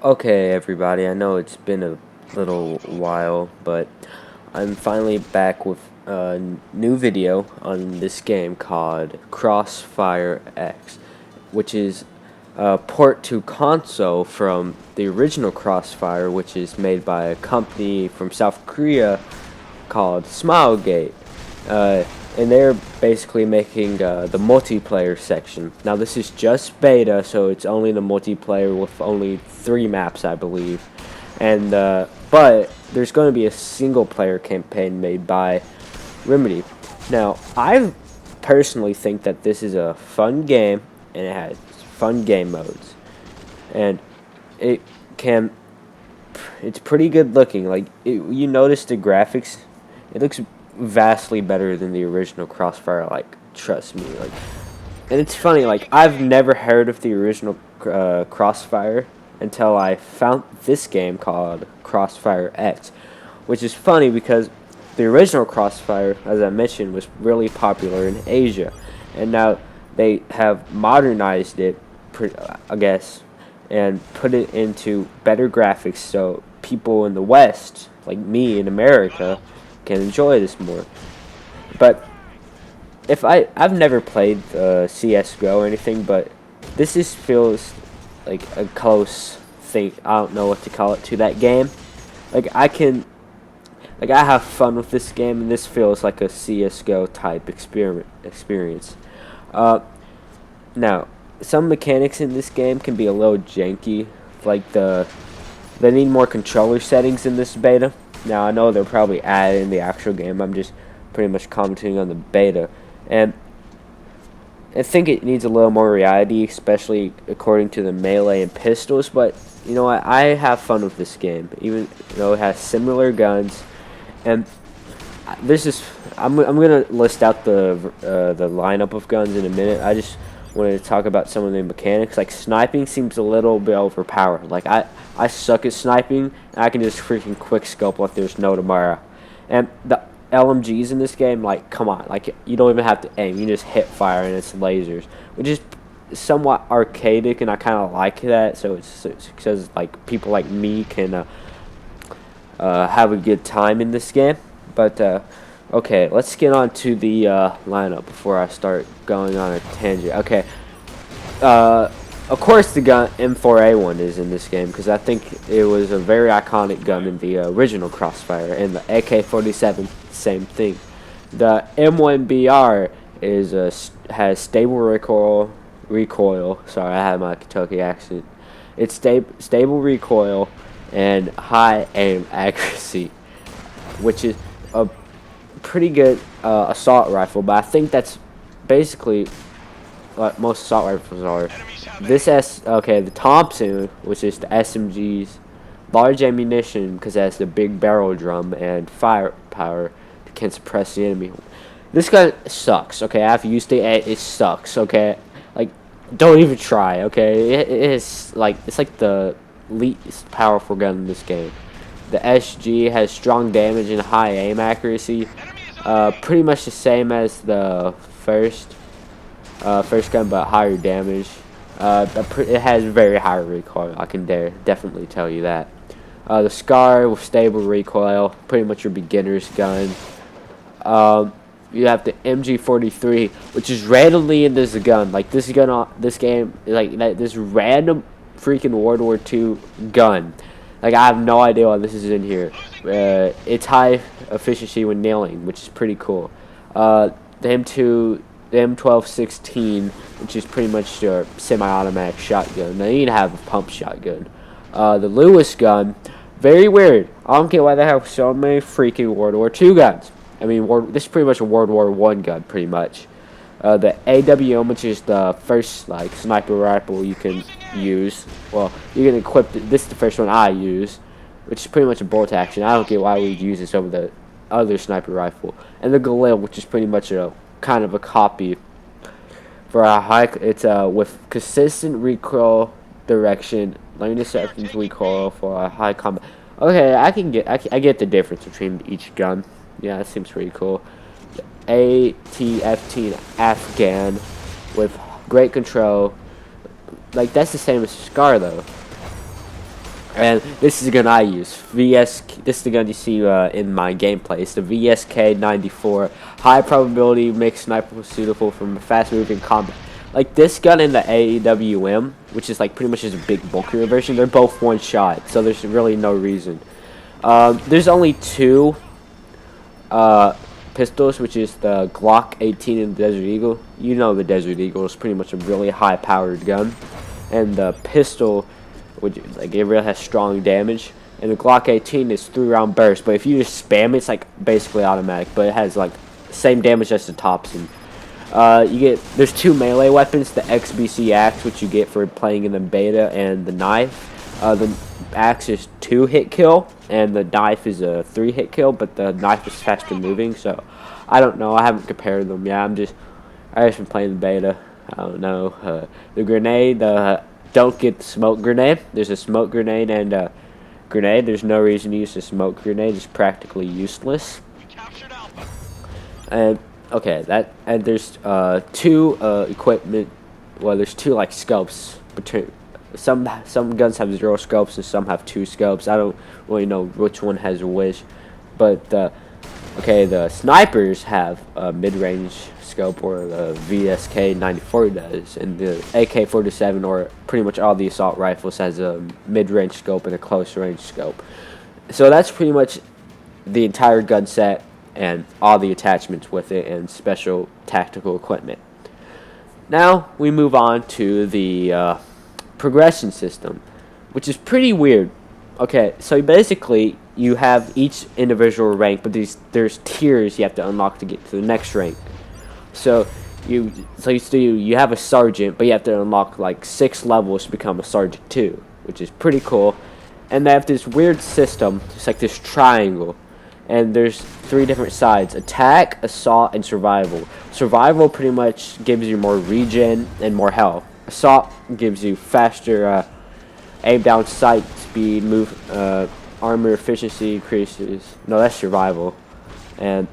Okay, everybody, I know it's been a little while, but I'm finally back with a new video on this game called CrossFire X, which is a port to console from the original Crossfire, which is made by a company from South Korea called Smilegate. Uh, and they're basically making the multiplayer section. Now this is just beta, so it's only the multiplayer with only 3 maps, I believe. And but there's going to be a single player campaign made by Remedy. Now I personally think that this is a fun game, and it has fun game modes, and it can. It's pretty good looking. You notice the graphics, it looks vastly better than the original Crossfire. Like, trust me. And it's funny. Like, I've never heard of the original Crossfire until I found this game called Crossfire X, which is funny because the original Crossfire, as I mentioned, was really popular in Asia, and now they have modernized it, I guess, and put it into better graphics so people in the West, like me in America, can enjoy this more. But if I've never played CS:GO or anything, but this just feels like a close thing. I don't know what to call it, to that game. Like I have fun with this game, and this feels like a CS:GO type experience. Uh, Now, some mechanics in this game can be a little janky. Like they need more controller settings in this beta. Now I know they'll probably add in the actual game. I'm just pretty much commenting on the beta, and I think it needs a little more reality, especially according to the melee and pistols. But you know what? I have fun with this game, even though it has similar guns. And this is I'm gonna list out the lineup of guns in a minute. I just wanted to talk about some of the mechanics. Like, sniping seems a little bit overpowered. Like, I suck at sniping, and I can just freaking quick scope like there's no tomorrow. And the LMGs in this game, like, come on, like, you don't even have to aim. You just hit fire and it's lasers, which is somewhat archaic, and I kind of like that. So it's because like people like me can have a good time in this game. But okay, let's get on to the lineup before I start going on a tangent. Okay, of course the gun M4A1 is in this game because I think it was a very iconic gun in the original Crossfire, and the AK-47, same thing. The M1BR has stable recoil. Sorry, I had my Kentucky accent. It's stable recoil and high aim accuracy, which is a pretty good assault rifle, but I think that's basically what most assault rifles are. The Thompson, which is the SMG's large ammunition because it has the big barrel drum and firepower that can suppress the enemy. This gun sucks. Okay, I've used it. It sucks. Okay, like, don't even try. Okay, it is like, it's like the least powerful gun in this game. The SG has strong damage and high aim accuracy. Pretty much the same as the first gun, but higher damage. It has very high recoil. I can definitely tell you that. The Scar with stable recoil, pretty much your beginner's gun. You have the MG43, which is randomly in this gun. Like, this game, like this random freaking World War II gun. Like, I have no idea why this is in here. It's high efficiency when nailing, which is pretty cool. The M1216, which is pretty much your semi-automatic shotgun. Now, you need to have a pump shotgun. The Lewis gun, very weird. I don't get why they have so many freaking World War II guns. I mean, this is pretty much a World War I gun, pretty much. The AWM, which is the first, like, sniper rifle you can use. Well, you can equip this is the first one I use, which is pretty much a bolt action. I don't get why we'd use this over the other sniper rifle. And the Galil, which is pretty much a kind of a copy for a high. It's with consistent recoil direction, learn to set recoil for a high combat. Okay, I get the difference between each gun. Yeah, that seems pretty cool. AT-15 Afghan with great control. Like, that's the same as Scar though. And this is the gun I use. This is the gun you see in my gameplay. It's the VSK-94. High probability mixed sniper suitable for fast moving combat. Like this gun and the AWM, which is like pretty much just a big bulkier version, they're both one shot. So there's really no reason. There's only two pistols, which is the Glock 18 and the Desert Eagle. You know the Desert Eagle is pretty much a really high powered gun. And the pistol, which like it really has strong damage, and the Glock 18 is 3-round burst. But if you just spam it, it's like basically automatic. But it has like same damage as the Thompson. There's two melee weapons: the XBC axe, which you get for playing in the beta, and the knife. The axe is 2-hit kill, and the knife is a 3-hit kill. But the knife is faster moving, so I don't know. I haven't compared them. Yeah, I just been playing the beta. I don't know. The grenade, don't get the smoke grenade. There's a smoke grenade and a grenade. There's no reason to use the smoke grenade. It's practically useless. And okay, and there's two equipment. Well, there's two like scopes. Some guns have 0 scopes and some have 2 scopes. I don't really know which one has which, but okay, the snipers have a mid-range scope, or the VSK-94 does, and the AK-47 or pretty much all the assault rifles has a mid-range scope and a close-range scope. So that's pretty much the entire gun set and all the attachments with it and special tactical equipment. Now we move on to the progression system, which is pretty weird. Okay, so basically you have each individual rank, but there's tiers you have to unlock to get to the next rank. So you have a sergeant, but you have to unlock like 6 levels to become a sergeant 2, which is pretty cool. And they have this weird system, it's like this triangle, and there's 3 different sides: attack, assault, and survival. Survival pretty much gives you more regen and more health. Assault gives you faster aim down, sight speed, armor efficiency increases. No, that's survival, and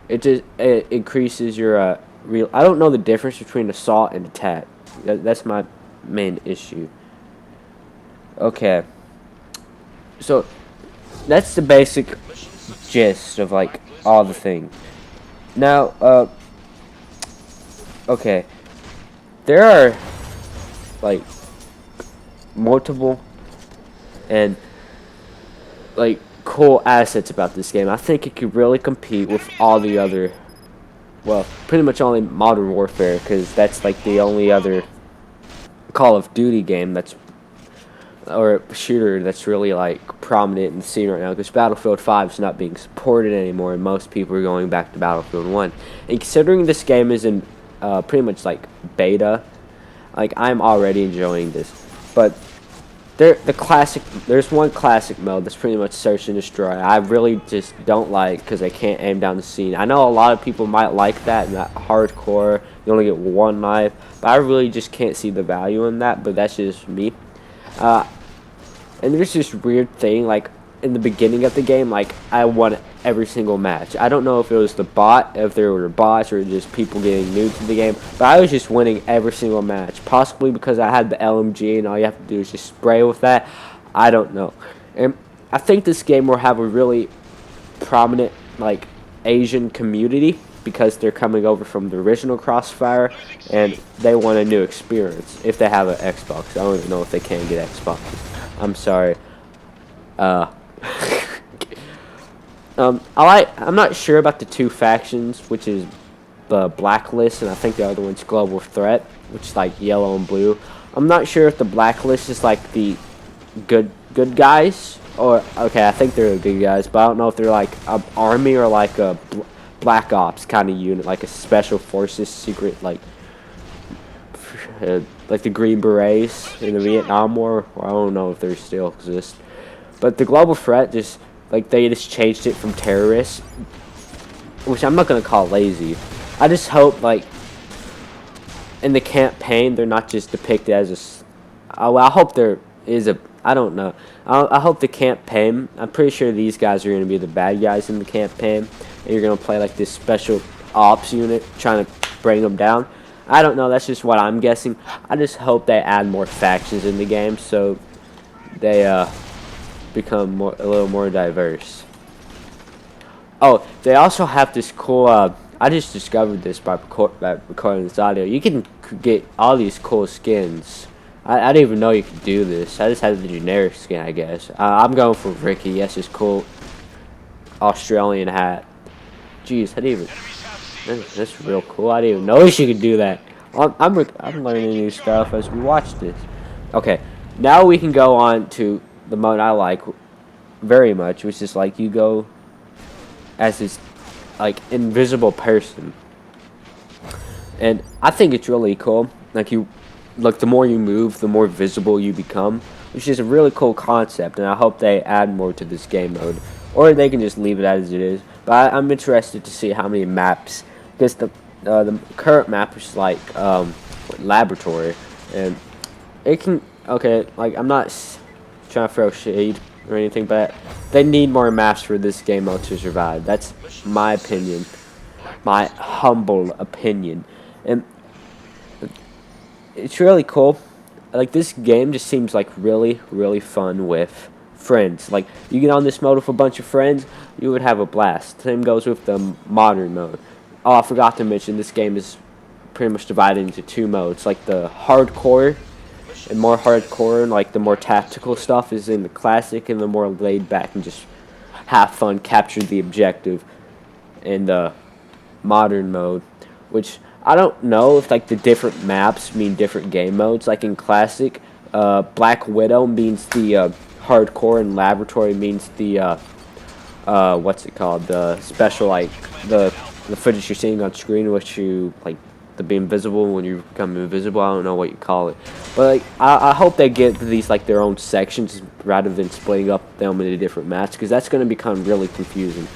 it increases your real. I don't know the difference between assault and attack. That's my main issue. Okay, so that's the basic gist of like all the things. Now, okay, there are like multiple and like cool assets about this game. I think it could really compete with all the other, well, pretty much only Modern Warfare, because that's like the only other Call of Duty game that's, or shooter that's really like prominent in the scene right now, because Battlefield 5 is not being supported anymore and most people are going back to Battlefield 1. And considering this game is in pretty much like beta, like I'm already enjoying this, but there's one classic mode that's pretty much search and destroy. I really just don't like, because I can't aim down the scene. I know a lot of people might like that, and that hardcore, you only get one knife, but I really just can't see the value in that. But that's just me. And there's this weird thing, like in the beginning of the game, like I won every single match. I don't know if it was the bot, if there were bots, or just people getting new to the game, but I was just winning every single match, possibly because I had the LMG and all you have to do is just spray with that. I don't know. And I think this game will have a really prominent like Asian community, because they're coming over from the original Crossfire and they want a new experience. If they have an Xbox, I don't even know if they can get Xbox. I'm sorry. I'm not sure about the 2 factions, which is the Blacklist, and I think the other one's Global Threat, which is like yellow and blue. I'm not sure if the Blacklist is like the good guys, or okay, I think they're the good guys, but I don't know if they're like an army or like a Black Ops kind of unit, like a special forces secret, like the Green Berets in the Vietnam War. Or I don't know if they still exist. But the Global Threat, just like they just changed it from terrorists, which I'm not gonna call lazy. I just hope like in the campaign they're not just depicted as I hope there is a, I don't know. I hope the campaign, I'm pretty sure these guys are gonna be the bad guys in the campaign, and you're gonna play like this special ops unit trying to bring them down. I don't know. That's just what I'm guessing. I just hope they add more factions in the game, so they become a little more diverse. Oh, they also have this cool. I just discovered this by recording this audio. You can get all these cool skins. I didn't even know you could do this. I just had the generic skin, I guess. I'm going for Ricky. Yes, it's cool. Australian hat. Jeez, I didn't even. That's real cool. I didn't even know you could do that. I'm learning new stuff as we watch this. Okay, now we can go on to the mode I like very much, which is like you go as this like invisible person, and I think it's really cool. Like the more you move, the more visible you become, which is a really cool concept, and I hope they add more to this game mode, or they can just leave it as it is. But I'm interested to see how many maps, because the current map is like laboratory, and it can like I'm not trying to throw shade or anything, but they need more maps for this game mode to survive. That's my opinion, my humble opinion, and it's really cool. Like, this game just seems like really, really fun with friends. Like, you get on this mode with a bunch of friends, you would have a blast. Same goes with the modern mode. Oh, I forgot to mention, this game is pretty much divided into two modes. Like, the hardcore and more hardcore, and like the more tactical stuff is in the classic, and the more laid back and just have fun, capture the objective in the modern mode, which I don't know if like the different maps mean different game modes. Like in classic, Black Widow means the hardcore, and laboratory means the what's it called, the special, like the footage you're seeing on screen, which you like the be invisible when you become invisible. I don't know what you call it, but like I hope they get these like their own sections rather than splitting up them into different maps, because that's going to become really confusing.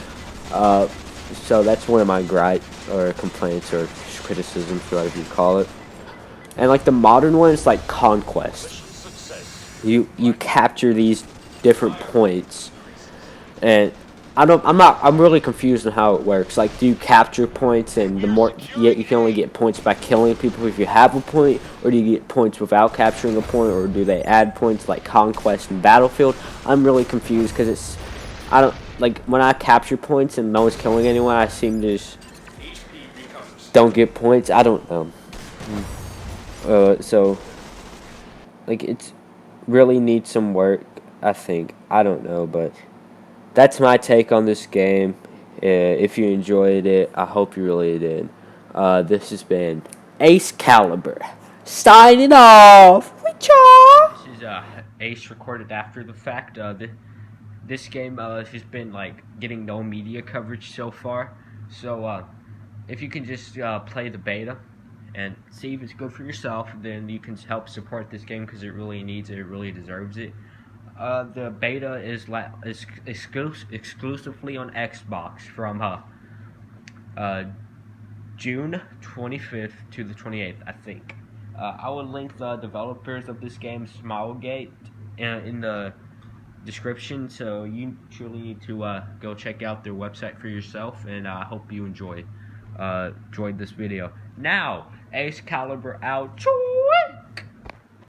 So that's one of my gripes or complaints or criticisms, whatever you call it. And like the modern one, it's like conquest. You capture these different points, and I'm really confused on how it works. Like, do you capture points, and the more you can only get points by killing people if you have a point, or do you get points without capturing a point, or do they add points like Conquest and Battlefield? I'm really confused, because I don't like when I capture points and no one's killing anyone, I seem to just don't get points. I don't know. So like it's really needs some work, I think. I don't know, but that's my take on this game. If you enjoyed it, I hope you really did. This has been Ace Caliber signing off. This is Ace recorded after the fact. This game has been like getting no media coverage so far. So if you can just play the beta and see if it's good for yourself, then you can help support this game, because it really needs it. It really deserves it. The beta is exclusively on Xbox from June 25th to the 28th, I think. I will link the developers of this game, Smilegate, in the description, so you truly need to go check out their website for yourself, and I hope you enjoyed this video. Now, Ace Caliber out.